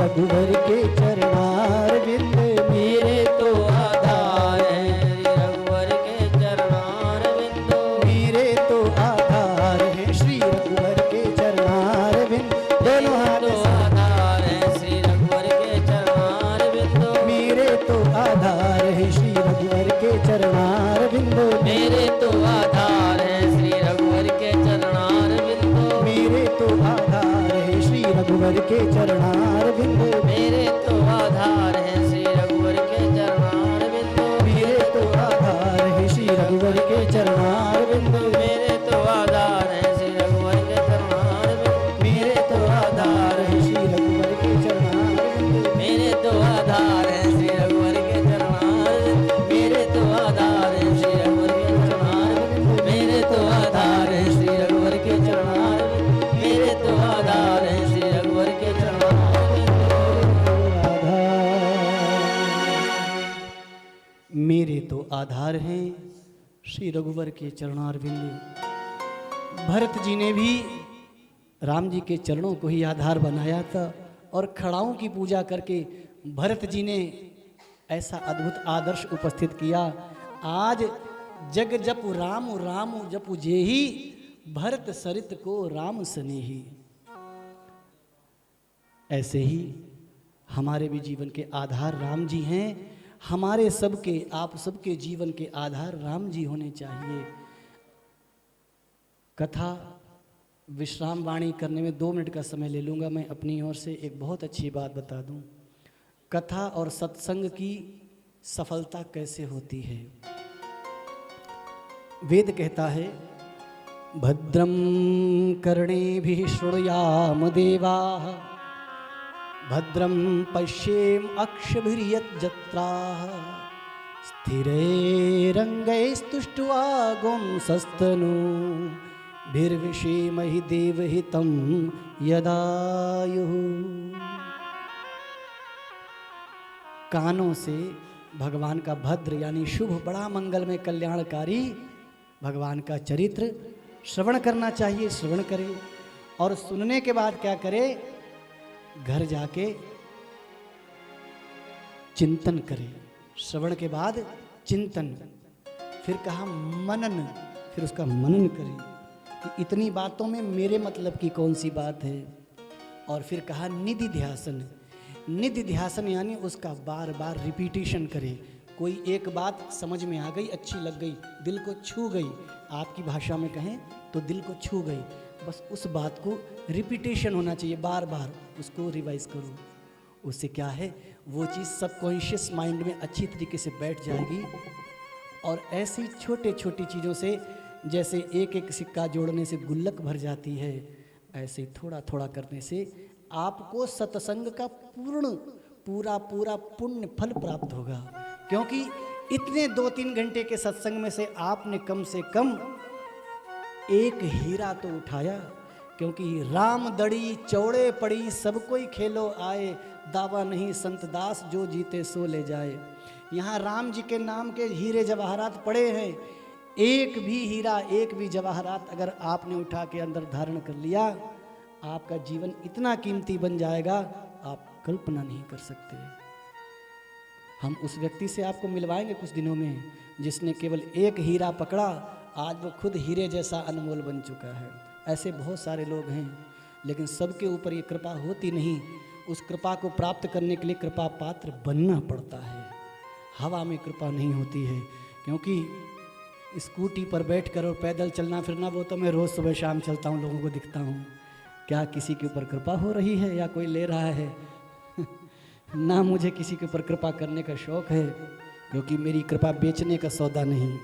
रघुवर के चरणार बिंद मेरे तो आधार है श्री रघुवर के चरणार बिंदु। मेरे तो आधार है श्री रघुवर के चरणार बिंद। दोनों हाथ तो आधार है श्री रघुवर के चरणार बिंदु। मेरे तो आधार है श्री रघुवर के चरणार बिंदु। मेरे तो आधार है श्री रघुवर के चरणार बिंदु। मेरे तो आधार है श्री रघुवर के चरणार बिंदु। मेरे तो आधार है श्री रघुवर के चरणार बिंदु। मेरे तो आधार है श्री रघुवर के चरणार बिंदु। मेरे तो आधार है श्री रघुवर के चरणार बिंदु। मेरे तो आधार है श्री रघुवर के चरणार बिंदु। मेरे तो आधार है श्री रघुवर के चरणार बिंदु। मेरे तो आधार है श्री रघुवर के चरणार बिंदु। मेरे तो आधार है श्री रघुवर के चरणार बिंदु। मेरे तो आधार है श्री रघुवर के चरणार बिंदु। मेरे तो आधार हैं श्री रघुवर के चरणार बिंदु। भरत जी ने भी राम जी के चरणों को ही आधार बनाया था और खड़ाओं की पूजा करके भरत जी ने ऐसा अद्भुत आदर्श उपस्थित किया। आज जग जपु राम राम जपु जेहि, भरत सरित को राम स्नेही। ऐसे ही हमारे भी जीवन के आधार राम जी हैं। हमारे सबके, आप सबके जीवन के आधार राम जी होने चाहिए। कथा विश्राम वाणी करने में 2 मिनट का समय ले लूँगा। मैं अपनी ओर से एक बहुत अच्छी बात बता दूं। कथा और सत्संग की सफलता कैसे होती है। वेद कहता है, भद्रम कर्णेभिः शृणुयाम देवाः, भद्रम पश्येम अक्षभिर्यज्जत्राः, स्थिरैरङ्गैस्तुष्ट्वा गुंसस्तनूभिर्विषेमहि देवहितं यदायुः। कानों से भगवान का भद्र यानी शुभ, बड़ा मंगलमय कल्याणकारी भगवान का चरित्र श्रवण करना चाहिए। श्रवण करें और सुनने के बाद क्या करे, घर जाके चिंतन करें। श्रवण के बाद चिंतन, फिर कहा मनन, फिर उसका मनन करें कि इतनी बातों में मेरे मतलब की कौन सी बात है। और फिर कहा निधिध्यासन। निधिध्यासन यानी उसका बार बार रिपीटेशन करें। कोई एक बात समझ में आ गई, अच्छी लग गई, दिल को छू गई, आपकी भाषा में कहें तो दिल को छू गई, बस उस बात को रिपीटेशन होना चाहिए, बार बार उसको रिवाइज करो। उससे क्या है, वो चीज़ सबकॉन्शियस माइंड में अच्छी तरीके से बैठ जाएगी। और ऐसी छोटे छोटी चीज़ों से, जैसे एक एक सिक्का जोड़ने से गुल्लक भर जाती है, ऐसे थोड़ा थोड़ा करने से आपको सत्संग का पूरा पुण्य फल प्राप्त होगा। क्योंकि इतने 2-3 घंटे के सत्संग में से आपने कम से कम एक हीरा तो उठाया। क्योंकि राम दड़ी चौड़े पड़ी, सब कोई खेलो आए, दावा नहीं संत दास जो जीते सो ले जाए। यहाँ राम जी के नाम के हीरे जवाहरात पड़े हैं। एक भी हीरा, एक भी जवाहरात अगर आपने उठा के अंदर धारण कर लिया, आपका जीवन इतना कीमती बन जाएगा, आप कल्पना नहीं कर सकते। हम उस व्यक्ति से आपको मिलवाएंगे कुछ दिनों में, जिसने केवल एक हीरा पकड़ा, आज वो खुद हीरे जैसा अनमोल बन चुका है। ऐसे बहुत सारे लोग हैं, लेकिन सबके ऊपर ये कृपा होती नहीं। उस कृपा को प्राप्त करने के लिए कृपा पात्र बनना पड़ता है। हवा में कृपा नहीं होती है। क्योंकि स्कूटी पर बैठकर और पैदल चलना फिरना, वो तो मैं रोज़ सुबह शाम चलता हूँ, लोगों को दिखता हूँ। क्या किसी के ऊपर कृपा हो रही है या कोई ले रहा है? ना मुझे किसी के ऊपर कृपा करने का शौक़ है, क्योंकि मेरी कृपा बेचने का सौदा नहीं,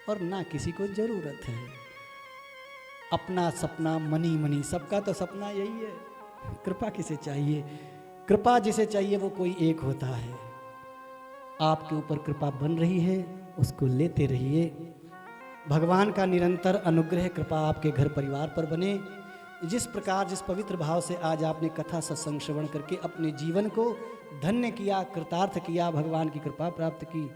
और ना किसी को ज़रूरत है। अपना सपना मनी मनी, सबका तो सपना यही है। कृपा किसे चाहिए? कृपा जिसे चाहिए वो कोई एक होता है। आपके ऊपर कृपा बन रही है, उसको लेते रहिए। भगवान का निरंतर अनुग्रह कृपा आपके घर परिवार पर बने। जिस प्रकार, जिस पवित्र भाव से आज आपने कथा सत्संग श्रवण करके अपने जीवन को धन्य किया, कृतार्थ किया, भगवान की कृपा प्राप्त की,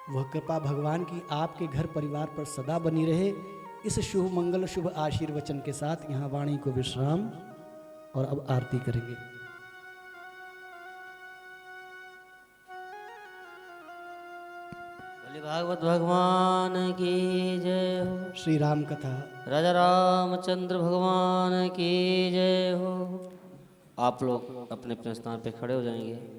वह कृपा भगवान की आपके घर परिवार पर सदा बनी रहे। इस शुभ मंगल शुभ आशीर्वचन के साथ यहाँ वाणी को विश्राम और अब आरती करेंगे। बोले भागवत भगवान की जय हो। श्री राम कथा। राजा रामचंद्र भगवान की जय हो। आप लोग अपने अपने स्थान पे खड़े हो जाएंगे।